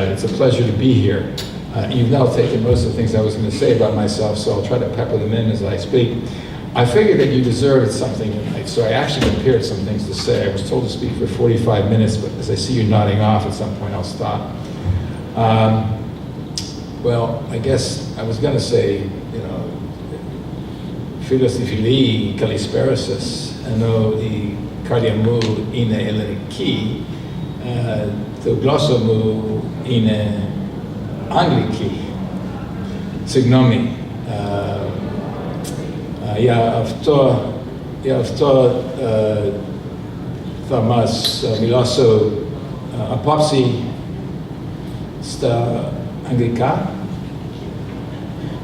said, it's a pleasure to be here. You've now taken most of the things I was going to say about myself, so I'll try to pepper them in as I speak. I figured that you deserved something tonight, so I actually prepared some things to say. I was told to speak for 45 minutes, but as I see you nodding off, at some point I'll stop. Well, I guess I was going to say, you know, Philos Philii Kalisperasis, ano I kardiamu ine Helleniki, to glossomu ine Angliki, Signomi. Ja αυτό θα μας μιλήσω απόψε στα αγγλικά.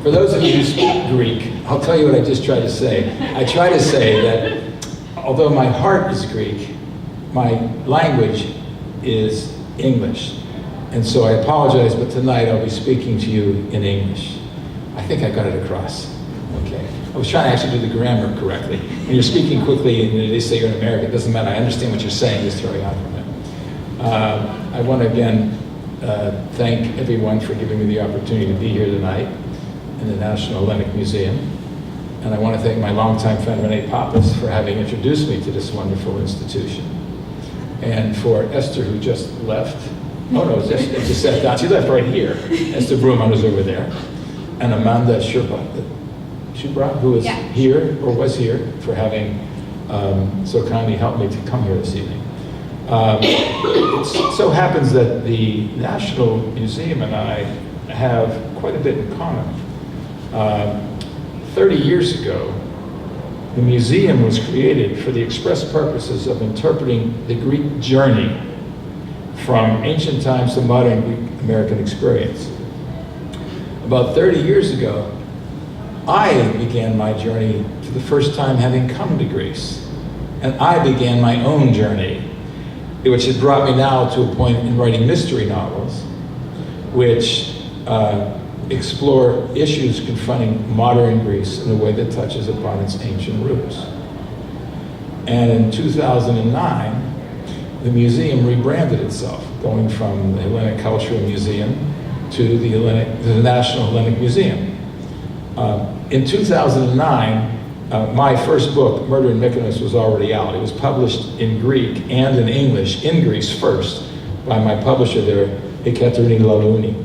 For those of you who speak Greek, I'll tell you what I just tried to say. I try to say that although my heart is Greek, my language is English. And so I apologize, but tonight I'll be speaking to you in English. I think I got it across. Okay. I was trying to actually do the grammar correctly. When you're speaking quickly and they say you're in America, it doesn't matter. I understand what you're saying, just throwing out from it. I want to again thank everyone for giving me the opportunity to be here tonight in the National Hellenic Museum. And I want to thank my longtime friend Renee Pappas for having introduced me to this wonderful institution. And for Esther, who just left. Oh no, just sat down. She left right here. Esther Bruman was over there. And Amanda Shubra, who is here, or was here, for having so kindly helped me to come here this evening. It so happens that the National Museum and I have quite a bit in common. 30 years ago, the museum was created for the express purposes of interpreting the Greek journey from ancient times to modern Greek American experience. About 30 years ago, I began my journey for the first time having come to Greece. And I began my own journey, which had brought me now to a point in writing mystery novels, which explore issues confronting modern Greece in a way that touches upon its ancient roots. And in 2009, the museum rebranded itself, going from the Hellenic Cultural Museum to the National Hellenic Museum. In 2009, my first book, Murder in Mykonos, was already out. It was published in Greek and in English, in Greece first, by my publisher there, Ekaterini Lalouni.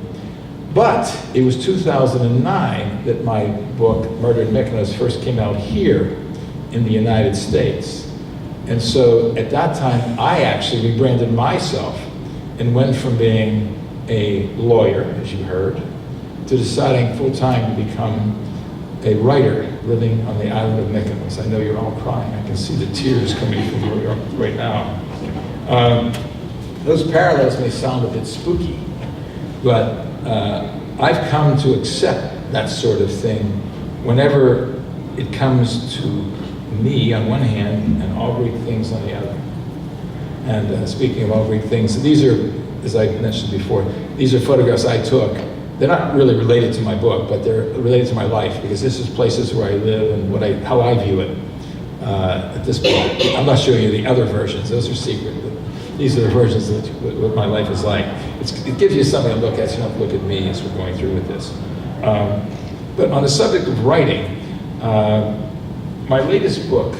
But it was 2009 that my book, Murder in Mykonos, first came out here in the United States. And so at that time, I actually rebranded myself and went from being a lawyer, as you heard, to deciding full-time to become a writer living on the island of Mykonos. I know you're all crying. I can see the tears coming from you right now. Those parallels may sound a bit spooky, but I've come to accept that sort of thing whenever it comes to me on one hand and all Greek things on the other. And speaking of all Greek things, these are, as I mentioned before, these are photographs I took. They're not really related to my book, but they're related to my life, because this is places where I live and how I view it at this point. I'm not showing you the other versions, those are secret, but these are the versions of what my life is like. It gives you something to look at, so you don't look at me as we're going through with this. But on the subject of writing, my latest book,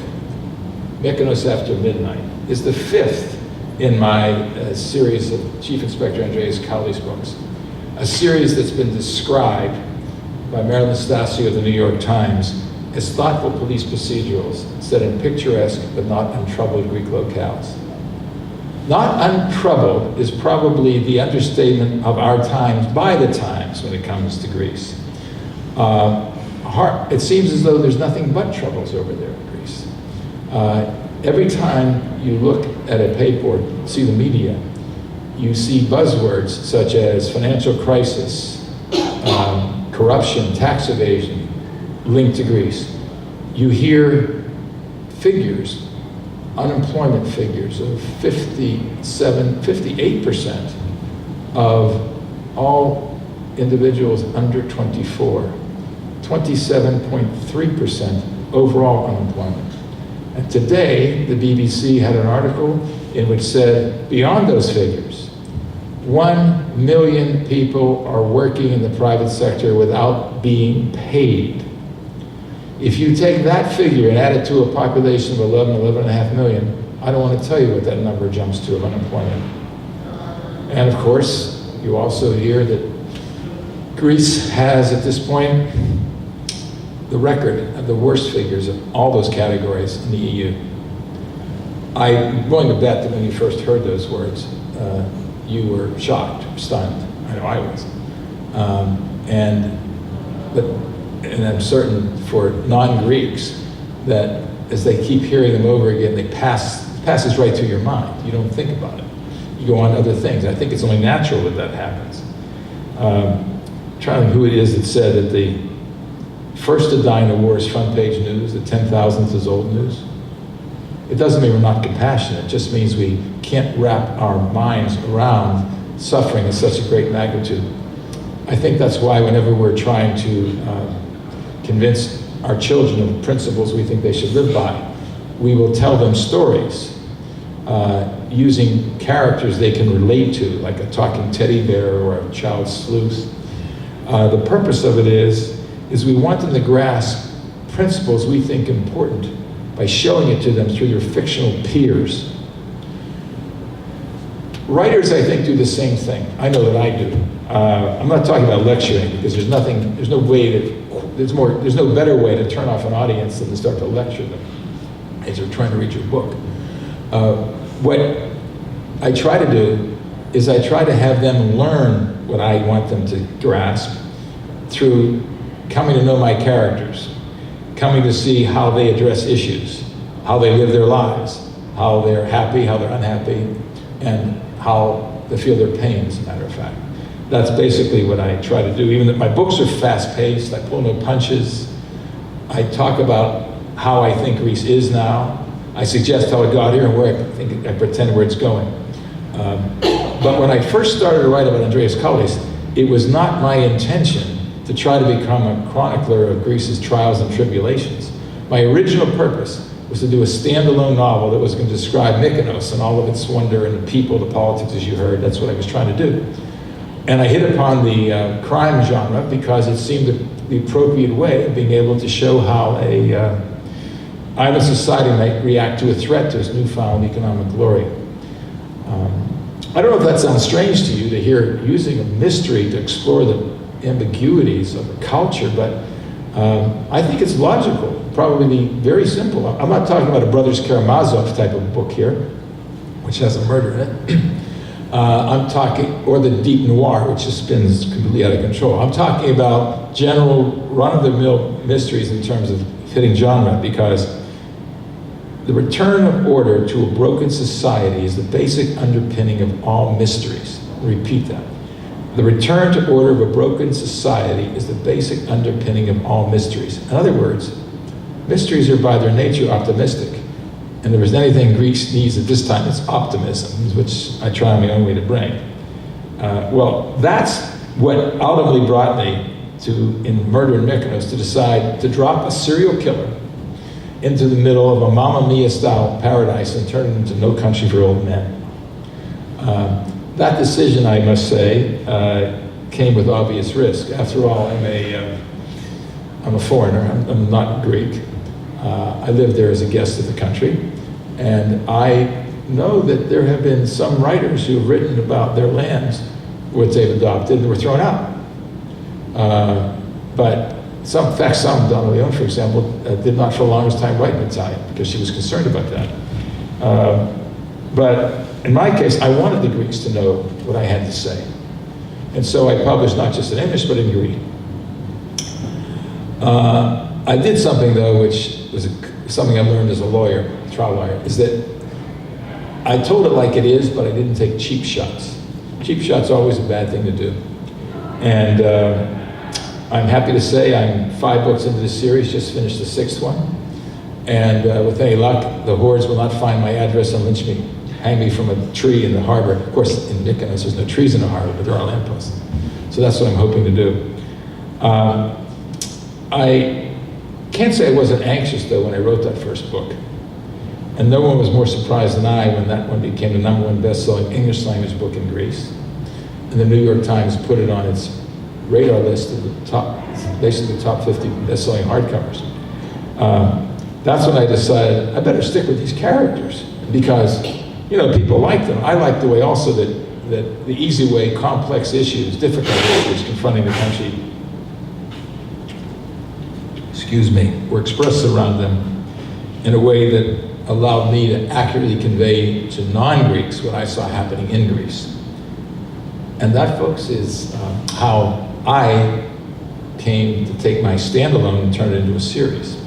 Mykonos After Midnight, is the 5th in my series of Chief Inspector Andreas Cowley's books. A series that's been described by Marilyn Stasio of the New York Times as thoughtful police procedurals set in picturesque but not untroubled Greek locales. Not untroubled is probably the understatement of our times, by the times, when it comes to Greece. It seems as though there's nothing but troubles over there in Greece. Every time you look at a paper or see the media, you see buzzwords such as financial crisis, corruption, tax evasion, linked to Greece. You hear figures, unemployment figures of 58% of all individuals under 24, 27.3% overall unemployment. And today, the BBC had an article in which said, beyond those figures, 1 million people are working in the private sector without being paid. If you take that figure and add it to a population of 11.5 million, I don't want to tell you what that number jumps to of unemployment. And of course, you also hear that Greece has, at this point, the record of the worst figures of all those categories in the EU. I'm willing to bet that when you first heard those words, you were shocked, stunned. I know I was. And I'm certain for non-Greeks that as they keep hearing them over again, it passes right through your mind. You don't think about it. You go on to other things. I think it's only natural that that happens. Trying to think who it is that said that the first to die in a war is front page news, the 10,000th is old news. It doesn't mean we're not compassionate, it just means we can't wrap our minds around suffering at such a great magnitude. I think that's why whenever we're trying to convince our children of principles we think they should live by, we will tell them stories using characters they can relate to, like a talking teddy bear or a child sleuth. The purpose of it is we want them to grasp principles we think important by showing it to them through their fictional peers. Writers, I think, do the same thing. I know that I do. I'm not talking about lecturing because there's no better way to turn off an audience than to start to lecture them as they're trying to read your book. What I try to do is I try to have them learn what I want them to grasp through coming to know my characters, coming to see how they address issues, how they live their lives, how they're happy, how they're unhappy, and how they feel their pain, as a matter of fact. That's basically what I try to do. Even though my books are fast-paced, I pull no punches. I talk about how I think Greece is now. I suggest how it got here and where I pretend where it's going. But when I first started to write about Andreas Kallis, it was not my intention to try to become a chronicler of Greece's trials and tribulations. My original purpose was to do a standalone novel that was going to describe Mykonos and all of its wonder and the people, the politics, as you heard. That's what I was trying to do. And I hit upon the crime genre because it seemed the appropriate way of being able to show how a island society might react to a threat to its newfound economic glory. I don't know if that sounds strange to you to hear using a mystery to explore the ambiguities of a culture, but I think it's logical, probably very simple. I'm not talking about a Brothers Karamazov type of book here, which has a murder in it. I'm talking, or the deep noir, which just spins completely out of control. I'm talking about general run-of-the-mill mysteries in terms of fitting genre, because the return of order to a broken society is the basic underpinning of all mysteries. I'll repeat that. The return to order of a broken society is the basic underpinning of all mysteries. In other words, mysteries are by their nature optimistic. And if there's anything Greece needs at this time, it's optimism, which I try my own way to bring. Well, that's what ultimately brought me to, in Murder in Mykonos, to decide to drop a serial killer into the middle of a Mamma Mia-style paradise and turn it into No Country for Old Men. That decision, I must say, came with obvious risk. After all, I'm a foreigner, I'm not Greek. I lived there as a guest of the country, and I know that there have been some writers who have written about their lands, which they've adopted, and were thrown out. But some, in fact, some, Donna Leone, for example, did not for the longest time write in Italian because she was concerned about that. But in my case, I wanted the Greeks to know what I had to say. And so I published not just in English, but in Greek. I did something, though, which was something I learned as a lawyer, trial lawyer, is that I told it like it is, but I didn't take cheap shots. Cheap shots are always a bad thing to do. And I'm happy to say I'm 5 books into this series, just finished the 6th one. And with any luck, the hordes will not find my address and lynch me, hang me from a tree in the harbor. Of course, in Mykonos, there's no trees in the harbor, but there are lampposts. So that's what I'm hoping to do. I can't say I wasn't anxious, though, when I wrote that first book. And no one was more surprised than I when that one became the #1 best-selling English language book in Greece. and the New York Times put it on its radar list of the top, basically the top 50 best-selling hardcovers. That's when I decided I better stick with these characters because, you know, people like them. I like the way also that the easy way, complex issues, difficult issues confronting the country, were expressed around them in a way that allowed me to accurately convey to non-Greeks what I saw happening in Greece. And that, folks, is how I came to take my standalone and turn it into a series.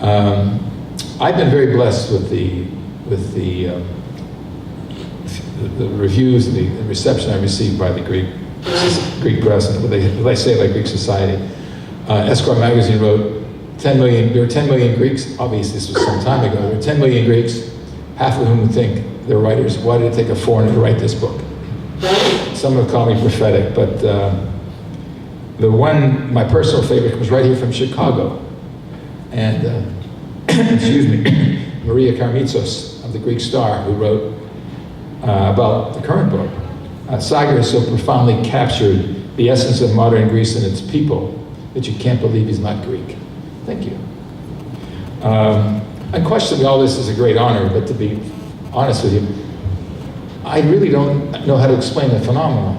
I've been very blessed with the reviews and the reception I received by the Greek press and what they say about Greek society. Esquire magazine wrote, 10 million, there were 10 million Greeks, obviously this was some time ago, there were 10 million Greeks, half of whom think they're writers. Why did it take a foreigner to write this book? Some have called me prophetic, but the one, my personal favorite, comes right here from Chicago. And, excuse me, Maria Karmitzos of the Greek Star, who wrote about the current book. Siger has so profoundly captured the essence of modern Greece and its people that you can't believe he's not Greek. Thank you. Unquestionably, all this is a great honor, but to be honest with you, I really don't know how to explain the phenomenon.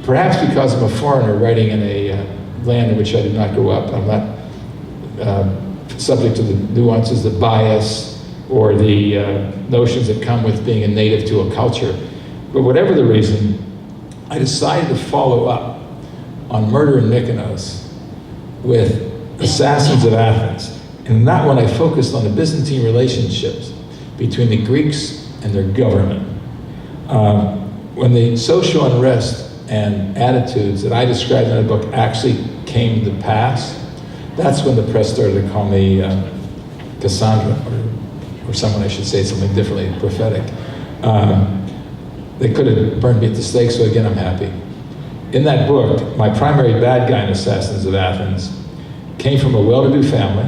Perhaps because I'm a foreigner writing in a land in which I did not grow up, I'm not subject to the nuances, the bias, or the notions that come with being a native to a culture. But whatever the reason, I decided to follow up on Murder in Mykonos with Assassins of Athens. And in that one, I focused on the Byzantine relationships between the Greeks and their government. When the social unrest and attitudes that I described in the book actually came to pass, that's when the press started to call me Cassandra, or someone, I should say something differently, prophetic. They could have burned me at the stake, so again, I'm happy. In that book, my primary bad guy in Assassins of Athens came from a well-to-do family,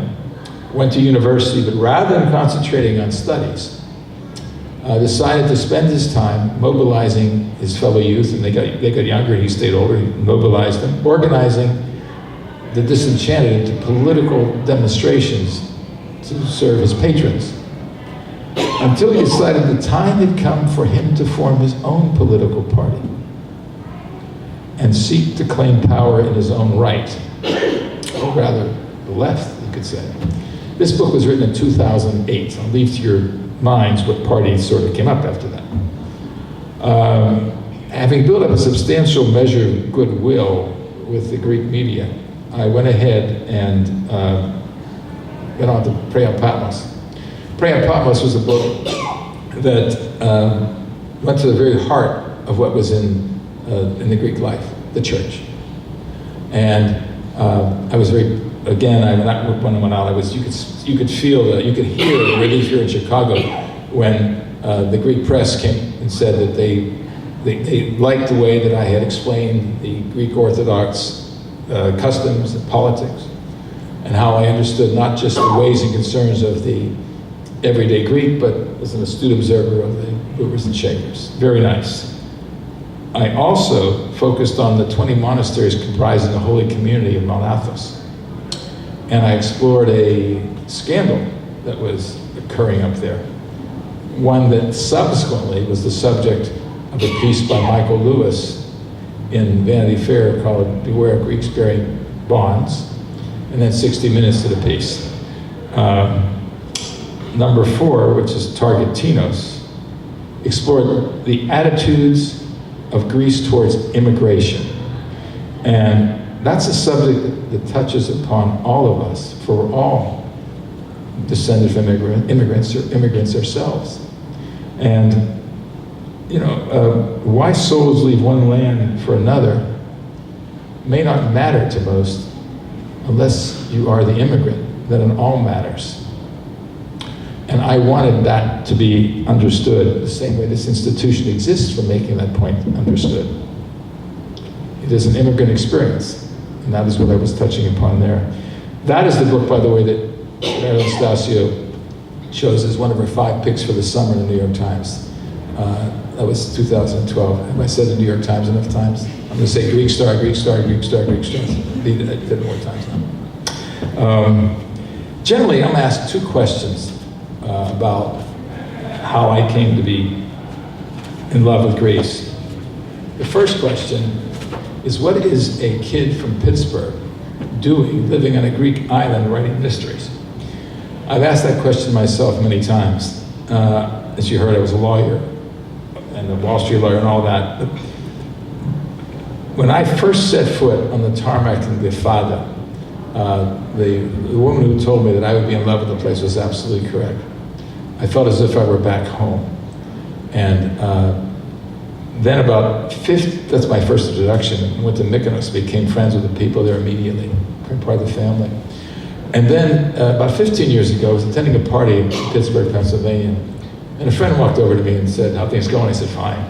went to university, but rather than concentrating on studies, decided to spend his time mobilizing his fellow youth, and they got younger, he stayed older, he mobilized them, organizing the disenchanted into political demonstrations to serve his patrons. Until he decided the time had come for him to form his own political party and seek to claim power in his own right, or rather, the left, you could say. This book was written in 2008. I'll leave to your minds what party sort of came up after that. Having built up a substantial measure of goodwill with the Greek media, I went ahead and went on to Prey on Patmos. Prey on Patmos was a book that went to the very heart of what was in the Greek life, the church. And I was very, again, when I went out, you could feel, you could hear the relief here in Chicago when the Greek press came and said that they liked the way that I had explained the Greek Orthodox customs and politics, and how I understood not just the ways and concerns of the everyday Greek, but as an astute observer of the movers and shakers. Very nice. I also focused on the 20 monasteries comprising the holy community of Mount Athos. And I explored a scandal that was occurring up there. One that subsequently was the subject of a piece by Michael Lewis in Vanity Fair called Beware of Greeks Bearing Bonds, and then 60 Minutes to the piece. Number 4, which is Targetinos, explored the attitudes of Greece towards immigration. And that's a subject that touches upon all of us, for we're all descended from immigrants ourselves. And, you know, why souls leave one land for another may not matter to most unless you are the immigrant, then it all matters. And I wanted that to be understood the same way this institution exists for making that point understood. It is an immigrant experience, and that is what I was touching upon there. That is the book, by the way, that Marilyn Stasio chose as one of her 5 picks for the summer in the New York Times. That was 2012. Have I said the New York Times enough times? I'm going to say Greek star, Greek star, Greek star, Greek star. I did it more times now. Generally, I'm asked two questions about how I came to be in love with Greece. The first question is, what is a kid from Pittsburgh doing living on a Greek island writing mysteries? I've asked that question myself many times. As you heard, I was a lawyer and a Wall Street lawyer and all that. But when I first set foot on the tarmac in Gifada, the woman who told me that I would be in love with the place was absolutely correct. I felt as if I were back home. And then that's my first introduction. I went to Mykonos, became friends with the people there immediately, became part of the family. And then about 15 years ago, I was attending a party in Pittsburgh, Pennsylvania, and a friend walked over to me and said, "How things going?" I said, "Fine."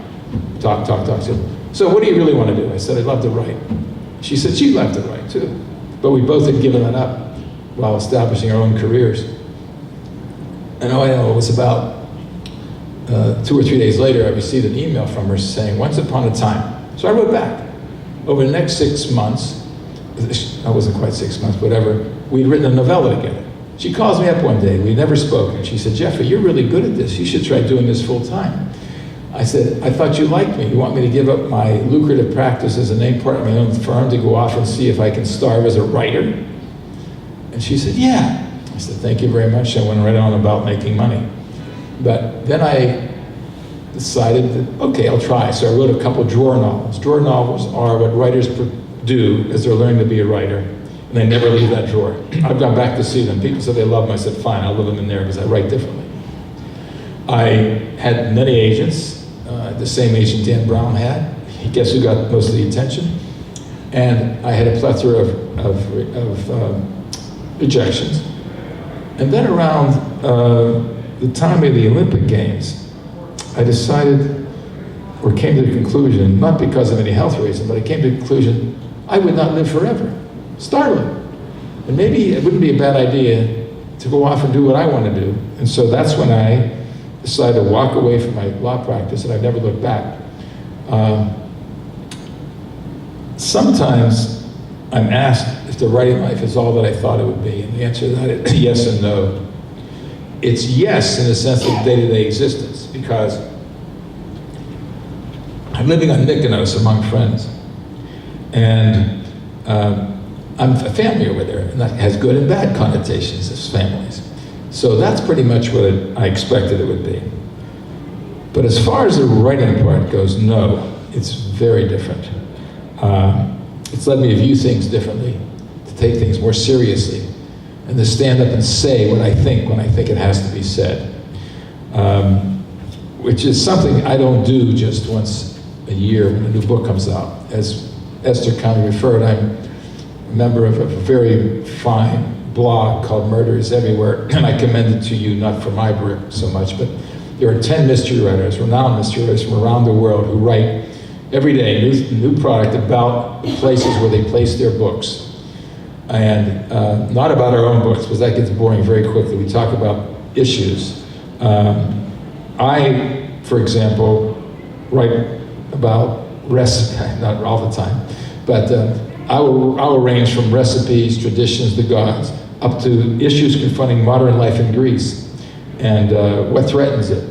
Talk. She said, "So what do you really want to do?" I said, "I'd love to write." She said she'd love to write too. But we both had given that up while establishing our own careers. And all I know, it was about 2 or 3 days later, I received an email from her saying, "Once upon a time." So I wrote back. Over the next 6 months, I wasn't quite 6 months, whatever, we'd written a novella together. She calls me up one day, we never spoke, and she said, "Jeffrey, you're really good at this. You should try doing this full time." I said, "I thought you liked me. You want me to give up my lucrative practice as a named partner of my own firm to go off and see if I can starve as a writer?" And she said, "Yeah." I said, "Thank you very much." I went right on about making money. But then I decided that, okay, I'll try. So I wrote a couple drawer novels. Drawer novels are what writers do as they're learning to be a writer, and they never leave that drawer. I've gone back to see them. People said they love them. I said, fine, I'll leave them in there because I write differently. I had many agents. The same agent Dan Brown had. Guess who got most of the attention? And I had a plethora of rejections. And then around the time of the Olympic Games, I decided, or came to the conclusion, not because of any health reason, but I came to the conclusion I would not live forever. Startling. And maybe it wouldn't be a bad idea to go off and do what I want to do. And so that's when I decided to walk away from my law practice, and I've never looked back. Sometimes I'm asked if the writing life is all that I thought it would be, and the answer to that is yes and no. It's yes in the sense of day-to-day existence, because I'm living on Mykonos among friends, and I'm a family over there, and that has good and bad connotations as families. So that's pretty much what I expected it would be. But as far as the writing part goes, no, it's very different. It's led me to view things differently, to take things more seriously, and to stand up and say what I think when I think it has to be said. Which is something I don't do just once a year when a new book comes out. As Esther kindly referred, I'm a member of a very fine blog called Murder is Everywhere, and I commend it to you, not for my work so much, but there are 10 mystery writers, renowned mystery writers from around the world who write every day new product about the places where they place their books. And not about our own books, because that gets boring very quickly. We talk about issues. I, for example, write about recipes, not all the time, but I will range from recipes, traditions, the gods, up to issues confronting modern life in Greece and what threatens it.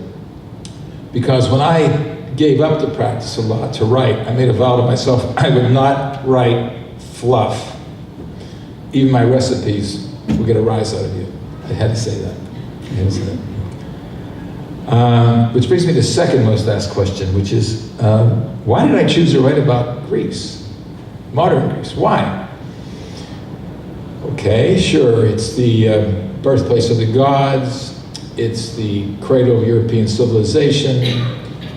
Because when I gave up the practice a lot to write, I made a vow to myself I would not write fluff. Even my recipes will get a rise out of you. I had to say that. Which brings me to the second most asked question, which is, why did I choose to write about Greece? Modern Greece, why? Okay, sure, it's the birthplace of the gods, it's the cradle of European civilization,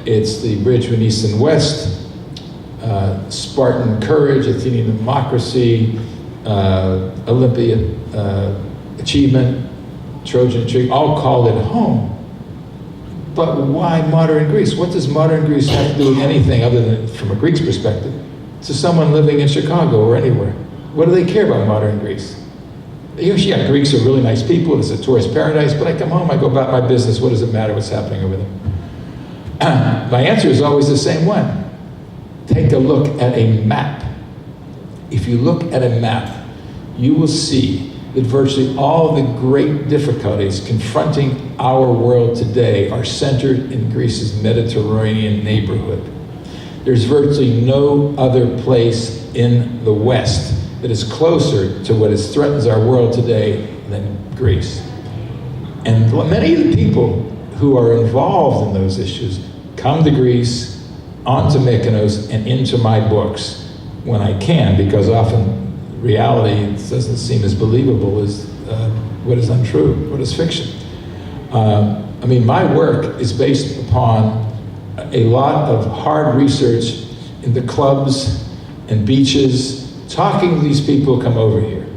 it's the bridge between East and West, Spartan courage, Athenian democracy, Olympian achievement, Trojan intrigue, all called it home. But why modern Greece? What does modern Greece have to do with anything other than, from a Greek's perspective, to someone living in Chicago or anywhere? What do they care about modern Greece? Yeah, Greeks are really nice people, it's a tourist paradise, but I come home, I go about my business, what does it matter what's happening over there? My answer is always the same one. Take a look at a map. If you look at a map, you will see that virtually all the great difficulties confronting our world today are centered in Greece's Mediterranean neighborhood. There's virtually no other place in the West that is closer to what threatens our world today than Greece. And many of the people who are involved in those issues come to Greece, onto Mykonos, and into my books when I can, because often reality doesn't seem as believable as what is untrue, what is fiction. I mean, my work is based upon a lot of hard research in the clubs and beaches, talking to these people who come over here.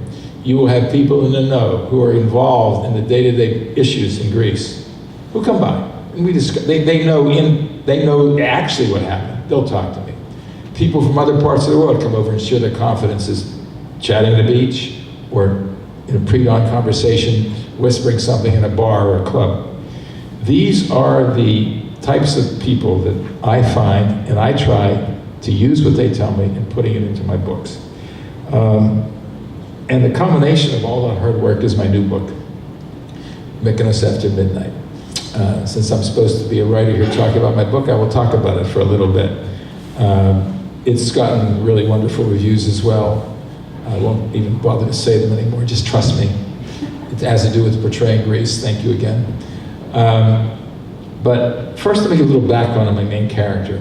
You will have people in the know who are involved in the day-to-day issues in Greece who come by, and we discuss. They know actually what happened. They'll talk to me. People from other parts of the world come over and share their confidences, chatting at the beach, or in a pre-dawn conversation, whispering something in a bar or a club. These are the types of people that I find, and I try to use what they tell me and putting it into my books. And the combination of all that hard work is my new book, Mykonos After Midnight. Since I'm supposed to be a writer here talking about my book, I will talk about it for a little bit. It's gotten really wonderful reviews as well. I won't even bother to say them anymore, just trust me. It has to do with portraying Greece, thank you again. But first, let me give a little background on my main character,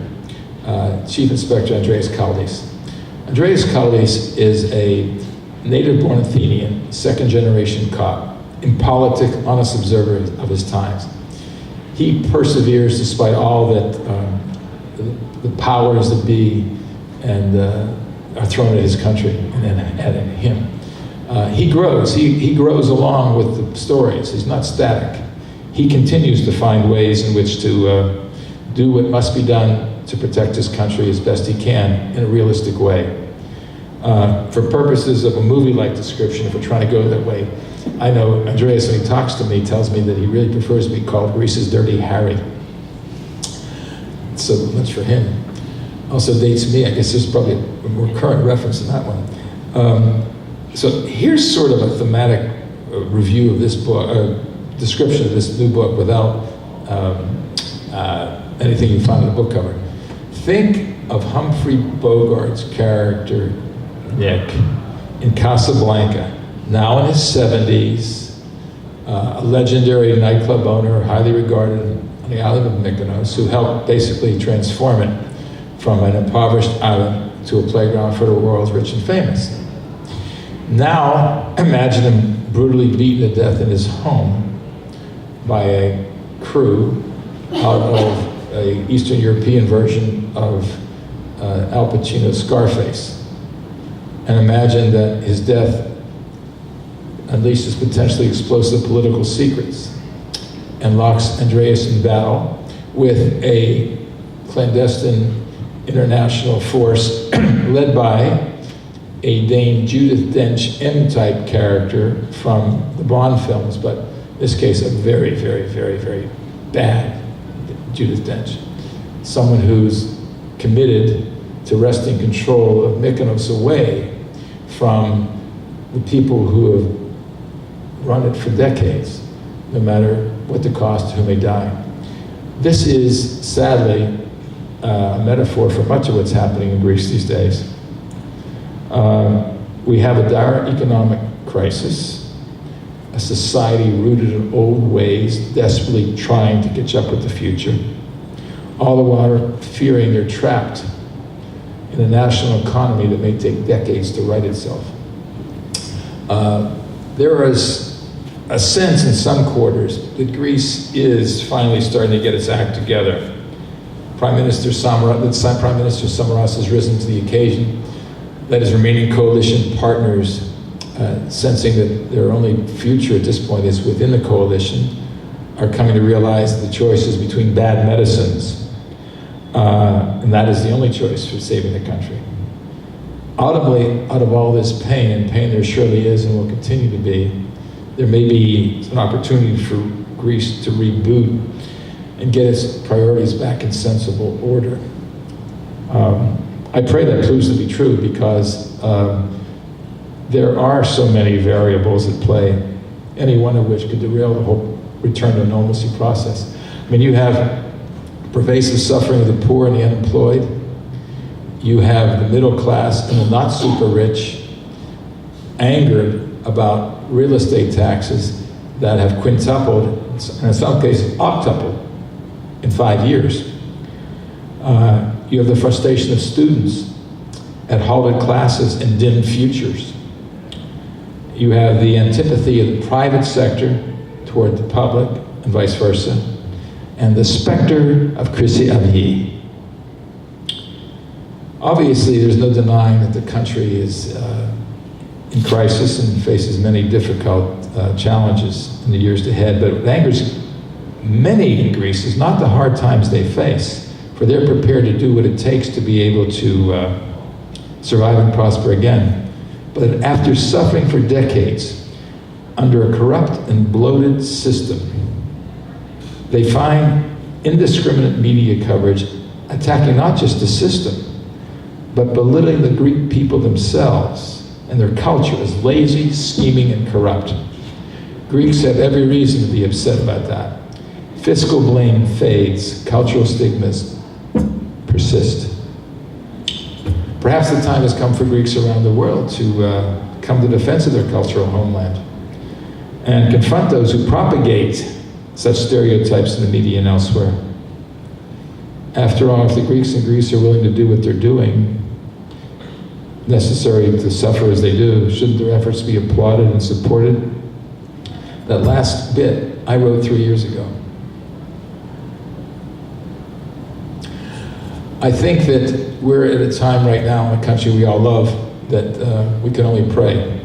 Chief Inspector Andreas Kaldis. Andreas Kaldis is a native-born Athenian, second-generation cop, impolitic, honest observer of his times. He perseveres despite all that the powers that be and are thrown at his country and at him. He grows. He grows along with the stories. He's not static. He continues to find ways in which to do what must be done to protect his country as best he can in a realistic way. For purposes of a movie-like description, if we're trying to go that way, I know Andreas, when he talks to me, tells me that he really prefers to be called Greece's Dirty Harry. So much for him. Also dates me. I guess there's probably a more current reference in that one. So here's sort of a thematic review of this book, description of this new book without anything you find in the book cover. Think of Humphrey Bogart's character, Nick, in Casablanca, now in his 70s, a legendary nightclub owner, highly regarded on the island of Mykonos, who helped basically transform it from an impoverished island to a playground for the world's rich and famous. Now, imagine him brutally beaten to death in his home by a crew out of an Eastern European version of Al Pacino's Scarface. And imagine that his death unleashes potentially explosive political secrets and locks Andreas in battle with a clandestine international force led by a Dame Judith Dench M-type character from the Bond films, but in this case a very, very, very, very bad Judith Dench. Someone who's committed to wresting control of Mykonos away from the people who have run it for decades, no matter what the cost, who may die. This is, sadly, a metaphor for much of what's happening in Greece these days. We have a dire economic crisis, a society rooted in old ways, desperately trying to catch up with the future, all the while fearing they're trapped in a national economy that may take decades to right itself. There is a sense in some quarters that Greece is finally starting to get its act together. Prime Minister Samaras has risen to the occasion, that his remaining coalition partners, sensing that their only future at this point is within the coalition, are coming to realize the choices between bad medicines, and that is the only choice for saving the country. Ultimately, out of all this pain, and pain there surely is and will continue to be, there may be an opportunity for Greece to reboot and get its priorities back in sensible order. I pray that proves to be true because there are so many variables at play, any one of which could derail the whole return to normalcy process. I mean, you have pervasive suffering of the poor and the unemployed. You have the middle class and the not super rich angered about real estate taxes that have quintupled, and in some cases octupled in 5 years. You have the frustration of students at halted classes and dimmed futures. You have the antipathy of the private sector toward the public and vice versa, and the specter of crise à vie. Obviously, there's no denying that the country is in crisis and faces many difficult challenges in the years ahead, but what angers many in Greece is not the hard times they face, for they're prepared to do what it takes to be able to survive and prosper again. But after suffering for decades under a corrupt and bloated system, they find indiscriminate media coverage attacking not just the system, but belittling the Greek people themselves and their culture as lazy, scheming, and corrupt. Greeks have every reason to be upset about that. Fiscal blame fades, cultural stigmas persist. Perhaps the time has come for Greeks around the world to come to defense of their cultural homeland and confront those who propagate such stereotypes in the media and elsewhere. After all, if the Greeks in Greece are willing to do what they're doing, necessary to suffer as they do, shouldn't their efforts be applauded and supported? That last bit I wrote 3 years ago. I think that we're at a time right now in a country we all love that we can only pray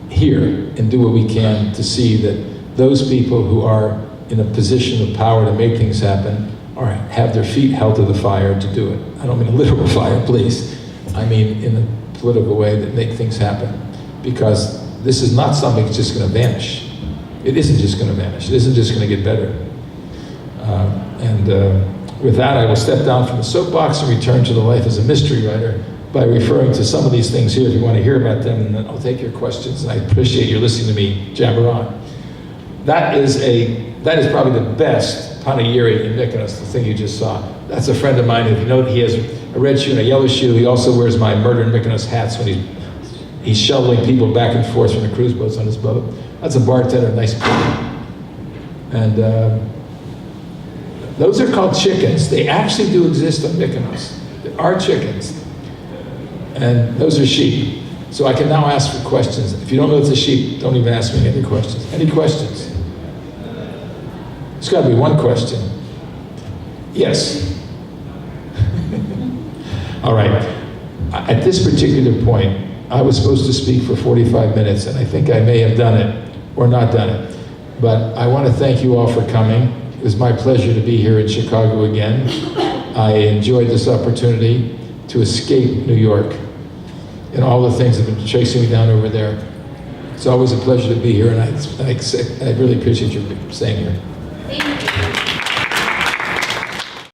here and do what we can to see that those people who are in a position of power to make things happen or have their feet held to the fire to do it. I don't mean a literal fire, please. I mean in a political way that make things happen, because this is not something that's just going to vanish. It isn't just going to vanish. It isn't just going to get better. With that, I will step down from the soapbox and return to the life as a mystery writer by referring to some of these things here if you want to hear about them, and then I'll take your questions. And I appreciate you listening to me jabber on. That is probably the best panegyric in Mykonos, the thing you just saw. That's a friend of mine. If you note, he has a red shoe and a yellow shoe. He also wears my Murder in Mykonos hats when he's shoveling people back and forth from the cruise boats on his boat. That's a bartender, nice guy. And those are called chickens. They actually do exist on Mykonos. There are chickens. And those are sheep. So I can now ask for questions. If you don't know it's a sheep, don't even ask me any questions. Any questions? There's got to be one question. Yes. All right. At this particular point, I was supposed to speak for 45 minutes, and I think I may have done it or not done it. But I want to thank you all for coming. It was my pleasure to be here in Chicago again. I enjoyed this opportunity to escape New York and all the things that have been chasing me down over there. It's always a pleasure to be here, and I really appreciate you staying here.